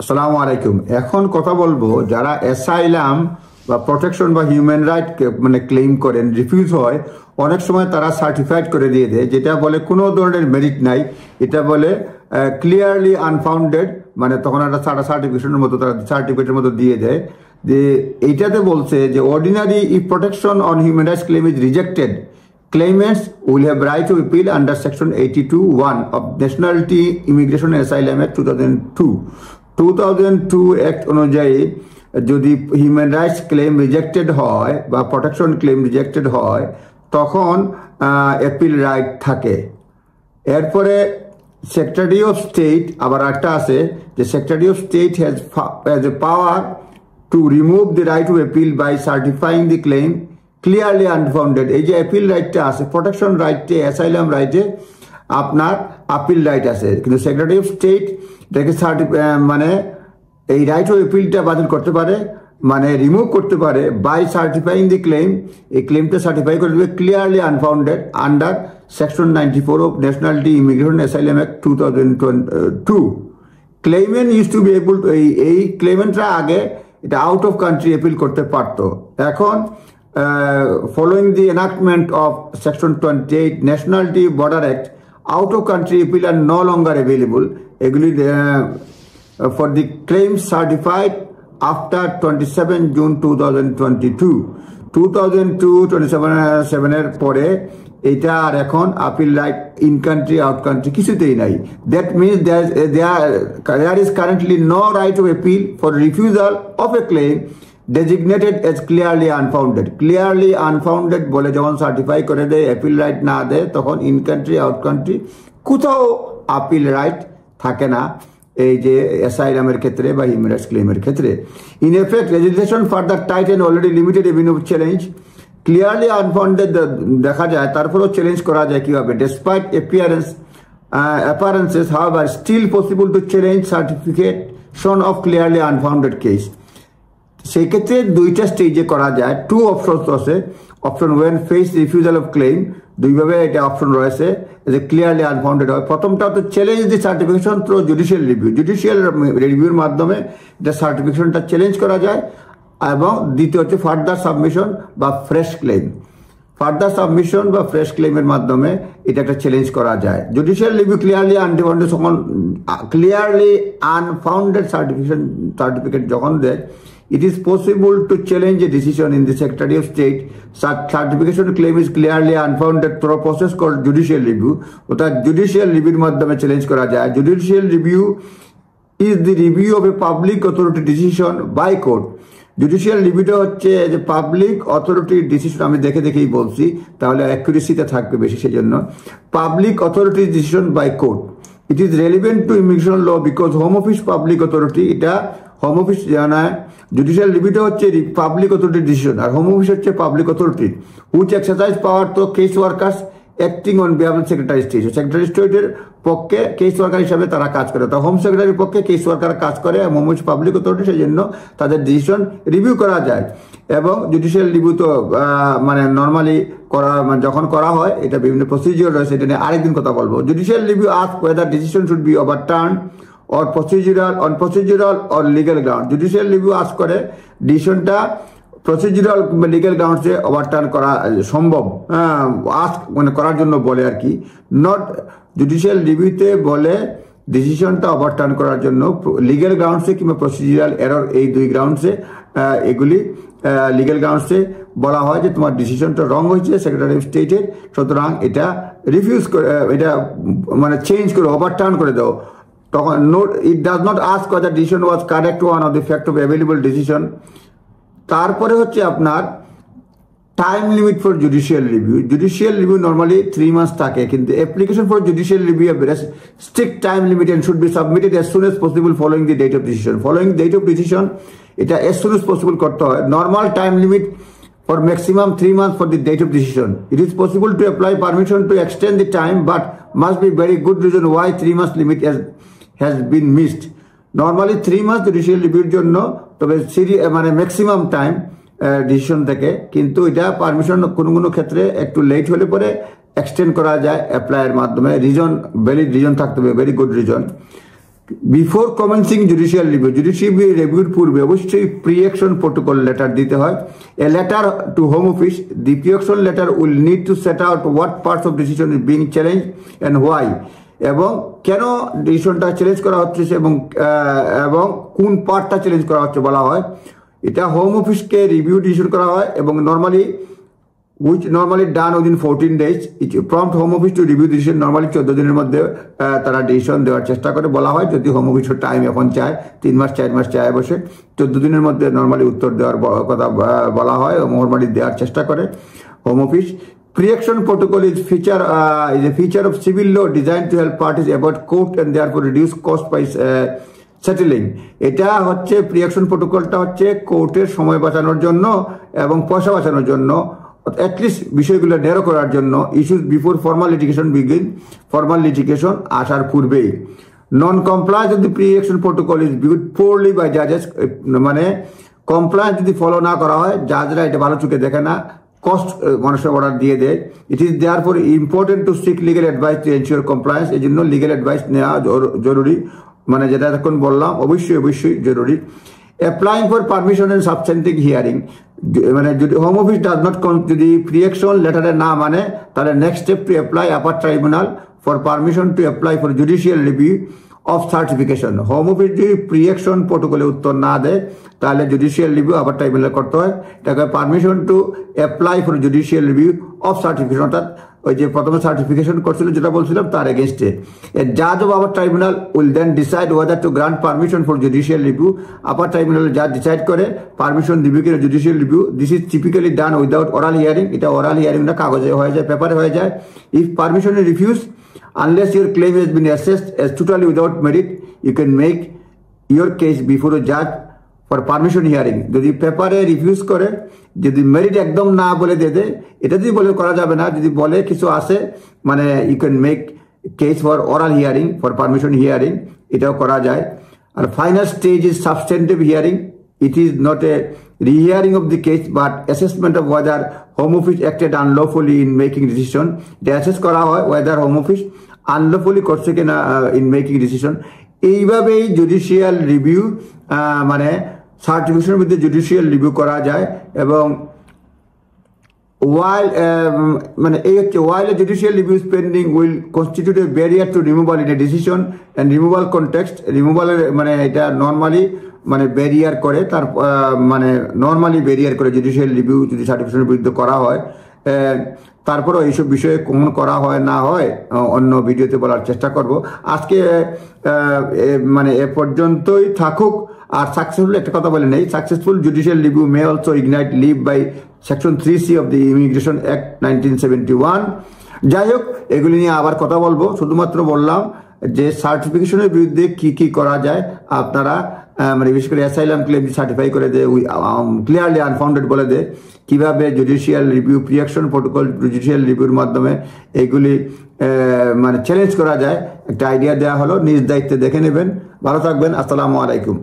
আসসালামু আলাইকুম। এখন কথা বলবো যারা অ্যাসাইলাম বা প্রোটেকশন বা হিউম্যান রাইট মানে ক্লেম করেন, রিফিউজ হয়, অনেক সময় তারা সার্টিফাইড করে দিয়ে দেয়, যেটা বলে কোনো ধরনের মেরিট নাই, এটা বলে ক্লিয়ারলি আনফাউন্ডেড, মানে তখন একটা সার্টিফিকেশনের মতো তারা সার্টিফিকেটের মতো দিয়ে দেয় যে এইটাতে বলছে যে ordinary if protection on human rights claim is rejected, claimants will have right to appeal under section 82(1) of Nationality, Immigration and Asylum Act 2002 act অনুযায়ী যদি হিউম্যান রাইটস ক্লেম রিজেক্টেড হয় বা প্রোটেকশন ক্লেম রিজেক্টেড হয় তখন appeal right থাকে। এরপরে secretary of state আবার একটা আছে যে secretary of state has a power to remove the right to appeal by certifying the claim clearly unfounded. এই যে অ্যাপিল রাইটটা আছে, প্রোটেকশন রাইটে, অ্যাসাইলাম রাইটে আপনার আপিল রাইট আছে, কিন্তু সেক্রেটারি অফ স্টেট এটাকে মানে এই রাইট অফ অ্যাপিলটা বাতিল করতে পারে, মানে রিমুভ করতে পারে বাই সার্টিফাইং দি ক্লেম। এই ক্লেমটা সার্টিফাই করে দেবে clearly unfounded under section 94 of nationality, immigration, asylum act 2002। Claimant use to be able to, এই ক্লেমেন্টরা আগে এটা আউট অফ কান্ট্রি অ্যাপিল করতে পারতো। এখন following the enactment of Section 28 Nationality Border Act, out of country appeal are no longer available for the claims certified after 27 June 2022 27 পরে এটা আর এখন appeal right in country out country কিছুতেই নাই। That means there is currently no right to appeal for refusal of a claim designated as clearly unfounded. Clearly unfounded বলে যখন certify করে দেয়, appeal right না দেয়, তখন ইন কান্ট্রি আউট কান্ট্রি কোথাও আপিল রাইট থাকে না, এই যে অ্যাসাইলামের ক্ষেত্রে বা হিউম্যান রাইটস ক্লেমের ক্ষেত্রে। In effect legislation further tighten already limited avenue challenge. Clearly unfounded দেখা যায়, তারপরেও চ্যালেঞ্জ করা যায় কিভাবে, despite appearances however still possible to challenge certification of clearly unfounded case। সেই ক্ষেত্রে দুইটা স্টেজে করা যায়, টু অপশনস আছে। Option one face refusal of clans, দুইভাবে এটা অপশন রয়েছে যে ক্লিয়ারলি আনফাউন্ডেড হয়। প্রথমটা হচ্ছে challenge the certification through judicial review, judicial রিভিউর মাধ্যমে এটা সার্টিফিকেশনটা চ্যালেঞ্জ করা যায়। এবং দ্বিতীয় হচ্ছে ফার্দার সাবমিশন বা ফ্রেশ ক্লেম, ফার্দার সাবমিশন বা ফ্রেশ ক্লেমের মাধ্যমে এটা একটা চ্যালেঞ্জ করা যায়। জুডিশিয়াল রিভিউ ক্লিয়ারলি আনফাউন্ডেড, যখন ক্লিয়ারলি আনফাউন্ডেড সার্টিফিকেট যখন দেয়, it is possible to challenge a decision in the Secretary of State. Certification claim is clearly unfounded through a process called judicial review. অর্থাৎ judicial রিভিউর মাধ্যমে challenge করা যায়। Judicial review is the review of a public authority decision by court. Judicial রিভিউটা হচ্ছে যে public অথরিটির decision, আমি দেখেই বলছি তাহলে অ্যাকুরেসিতে থাকবে বেশি, সেই জন্য পাবলিক অথরিটির decision by court. It is relevant to immigration law because home office public authority, এটা হোম অফিস জানায়। জুডিশিয়াল রিভিউটা হচ্ছে পাবলিক অথরিটির ডিসিশন, আর হোম অফিস হচ্ছে public authority which exercise power to case workers acting on behalf of secretary state. Secretary স্টেটের পক্ষে case worker হিসাবে তারা কাজ করে, তো হোম সেক্রেটারির পক্ষে কেস ওয়ার্কার কাজ করে, হোম অফিস পাবলিক অথরিটি, সেই জন্য তাদের ডিসিশন রিভিউ করা যায়। এবং জুডিশিয়াল রিভিউ তো মানে নর্মালি করা, যখন করা হয় এটা বিভিন্ন প্রসিজিওর রয়েছে, এটা নিয়ে আরেকদিন কথা বলবো। Judicial review ask whether decision should be overturn or procedural or legal ground। Judicial review ask করে ডিসিশনটা প্রসিডিউরাল লিগ্যাল গ্রাউন্ডসে ওভারটার্ন করা সম্ভব, আস্ক মানে করার জন্য বলে আর কি। নট জুডিশিয়াল রিভিউতে বলে ডিসিশনটা ওভারটার্ন করার জন্য লিগ্যাল গ্রাউন্ডসে কিংবা প্রসিডিউরাল এরর, এই দুই গ্রাউন্ডসে, এগুলি লিগ্যাল গ্রাউন্ডসে বলা হয় যে তোমার ডিসিশনটা রং হয়েছে সেক্রেটারি অফ স্টেটের, সুতরাং এটা রিফিউজ করে, এটা মানে চেঞ্জ করে ওভারটার্ন করে দাও। তখন it does not ask whether decision was correct one of the fact of available decision. তারপরে হচ্ছে আপনার time limit for judicial review. Judicial review normally 3 months থাকে, কিন্তু application for judicial review strict time limit and should be submitted as soon as possible following the date of decision. Following date of decision এটা as soon as possible করতে হয়। Normal time limit for maximum 3 months for the date of decision. It is possible to apply permission to extend the time, but must be very good reason why 3 months limit has been missed. Normally 3 months judicial রিভিউর জন্য, তবে মানে maximum time decision থেকে, কিন্তু এটা permission কোনো ক্ষেত্রে একটু late হলে পরে এক্সটেন্ড করা যায় অ্যাপ্লাইয়ের মাধ্যমে। রিজন, ভ্যালিড রিজন থাকতে হবে, very good reason. Before commencing judicial review, judicial রিভিউর পূর্বে অবশ্যই প্রি অ্যাকশন প্রোটোকল লেটার দিতে হয়। A letter to home office, the pre action letter will need to set out what parts of decision is being challenge and why, এবং কেন ডিসিশনটা challenge করা হচ্ছে এবং কোন পার্টটা চ্যালেঞ্জ করা হচ্ছে বলা হয়। এটা হোম অফিসকে রিভিউ ডিসিশন করা হয় এবং which normally done within 14 days. It prompt home office to review decision, normally 14 দিনের মধ্যে তারা ডিসিশন দেওয়ার চেষ্টা করে বলা হয়। যদি হোম অফিসের টাইম এখন চায় 3 মাস 4 মাস চায় বসে 14 দিনের মধ্যে নর্মালি উত্তর দেওয়ার কথা বলা হয় এবং নর্মালি দেওয়ার চেষ্টা করে home office. Pre-action protocol is a feature of civil law designed to help parties avoid court and therefore reduce cost by settling. এটা হচ্ছে প্রি-অ্যাকশন প্রোটোকলটা হচ্ছে কোর্টের সময় বাঁচানোর জন্য এবং পয়সা বাঁচানোর জন্য, অ্যাটলিস্ট বিষয়গুলো ন্যারো করার জন্য। Issues before formal litigation begin, formal litigation আসার পূর্বেই। Non compliance of the pre action protocol is viewed poorly by জাজেস, মানে কমপ্লায়েন্স যদি ফলো না করা হয় জাজরা এটা ভালো চোখে দেখে না, কস্ট মানুষের অর্ডার দিয়ে দেয়। It is therefore important to seek legal advice to ensure compliance, এই জন্য লিগেল অ্যাডভাইস নেওয়া জরুরি, মানে যেটা এখন বললাম অবশ্যই জরুরি। Applying for permission and substantive hearing, মানে যদি হোম অফিস ডাজ নট যদি প্রি-অ্যাকশন লেটারে না মানে তাহলে next step to apply upper tribunal for permission to apply for judicial review of certification. Home office যদি প্রি-অ্যাকশন প্রোটোকলে উত্তর না দেয় তাহলে জুডিশিয়াল রিভিউ আপার ট্রাইব্যুনাল করতে হয়। এটাকে permission to apply for judicial review of certification, অর্থাৎ ওই যে প্রথমে সার্টিফিকেশন করছিল যেটা বলছিলাম তার এগেনস্টে। এ জাজ of upper tribunal will then decide whether to grant permission for judicial review. Upper tribunal জাজ ডিসাইড করে পারমিশন দিবে কিনা judicial review. This is typically done without oral hearing, এটা ওরাল হিয়ারিং না, কাগজে হয়ে যায়, পেপারে হয়ে যায়। If permission is refuse unless your claim has been assessed as totally without merit, you can make your case before a judge for permission hearing. যদি পেপারে রিফিউজ করে, যদি মেরিট একদম না বলে দেয়, এটা যদি বলে করা যাবে না, যদি বলে কিছু আছে মানে you can make case for oral hearing for permission hearing, এটাও করা যায়। আর final stage is substantive hearing. It is not a re-hearing of the case but assessment of whether Home Office acted unlawfully in making decision. এটা assess করা হয় whether Home Office unlawfully করছে কিনা in making decision. এইভাবেই judicial review মানে সার্টিফিকেশনের মধ্যে judicial review করা যায়। এবং while a judicial review is pending will constitute a barrier to removal in a decision and removal context. Removal মানে এটা নর্মালি মানে ব্যারিয়ার করে, তার মানে নর্মালি ব্যারিয়ার করে জুডিশিয়াল রিভিউ যদি সার্টিফিকেশনের বিরুদ্ধে করা হয়। তারপরও এইসব বিষয়ে কখন করা হয় না হয় অন্য ভিডিওতে বলার চেষ্টা করব। আজকে মানে এ পর্যন্তই থাকুক। আর সাকসেসফুল একটা কথা বলে নেই, successful judicial review may also ignite leave by section 3C of the immigration act 1971। যাই হোক, এগুলি নিয়ে আবার কথা বলবো। শুধুমাত্র বললাম যে সার্টিফিকেশনের বিরুদ্ধে কি করা যায়, আপনারা মানে বিশেষ করে অ্যাসাইলাম ক্লেম সার্টিফাই করে দেয়, ক্লিয়ারলি আনফাউন্ডেড বলে দেয়, কিভাবে judicial review pre action protocol judicial রিভিউর মাধ্যমে এগুলি মানে চ্যালেঞ্জ করা যায়, একটা আইডিয়া দেওয়া হলো। নিজ দায়িত্বে দেখে নেবেন। ভালো থাকবেন। আসসালামু আলাইকুম।